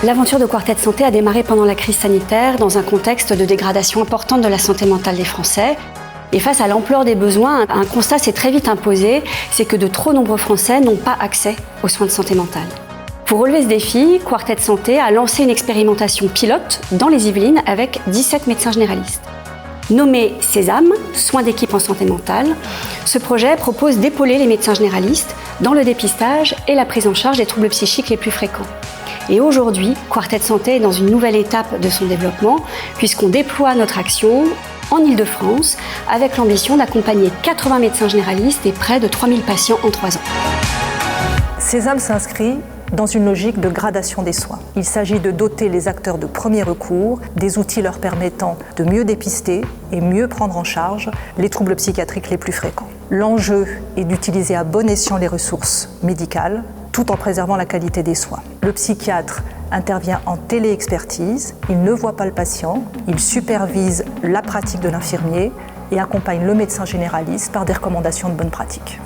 L'aventure de Quartet Santé a démarré pendant la crise sanitaire dans un contexte de dégradation importante de la santé mentale des Français. Et face à l'ampleur des besoins, un constat s'est très vite imposé, c'est que de trop nombreux Français n'ont pas accès aux soins de santé mentale. Pour relever ce défi, Quartet Santé a lancé une expérimentation pilote dans les Yvelines avec 17 médecins généralistes. Nommé Sésame, soins d'équipe en santé mentale, ce projet propose d'épauler les médecins généralistes dans le dépistage et la prise en charge des troubles psychiques les plus fréquents. Et aujourd'hui, Quartet Santé est dans une nouvelle étape de son développement, puisqu'on déploie notre action en Île-de-France avec l'ambition d'accompagner 80 médecins généralistes et près de 3000 patients en 3 ans. Sésame s'inscrit dans une logique de gradation des soins. Il s'agit de doter les acteurs de premier recours des outils leur permettant de mieux dépister et mieux prendre en charge les troubles psychiatriques les plus fréquents. L'enjeu est d'utiliser à bon escient les ressources médicales tout en préservant la qualité des soins. Le psychiatre intervient en téléexpertise, il ne voit pas le patient, il supervise la pratique de l'infirmier et accompagne le médecin généraliste par des recommandations de bonne pratique.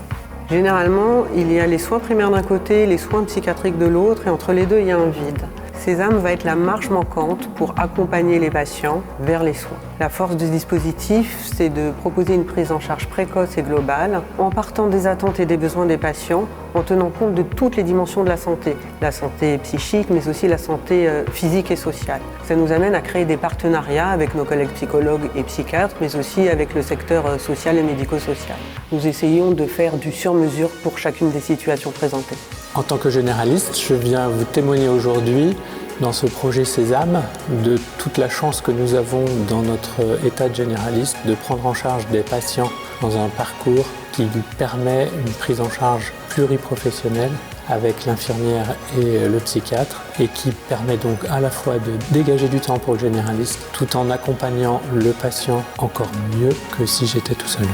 Généralement, il y a les soins primaires d'un côté, les soins psychiatriques de l'autre, et entre les deux, il y a un vide. Sésame va être la marche manquante pour accompagner les patients vers les soins. La force du dispositif, c'est de proposer une prise en charge précoce et globale, en partant des attentes et des besoins des patients, en tenant compte de toutes les dimensions de la santé psychique, mais aussi la santé physique et sociale. Ça nous amène à créer des partenariats avec nos collègues psychologues et psychiatres, mais aussi avec le secteur social et médico-social. Nous essayons de faire du sur-mesure pour chacune des situations présentées. En tant que généraliste, je viens vous témoigner aujourd'hui dans ce projet Sésame de toute la chance que nous avons dans notre état de généraliste de prendre en charge des patients dans un parcours qui permet une prise en charge pluriprofessionnelle avec l'infirmière et le psychiatre et qui permet donc à la fois de dégager du temps pour le généraliste tout en accompagnant le patient encore mieux que si j'étais tout seul.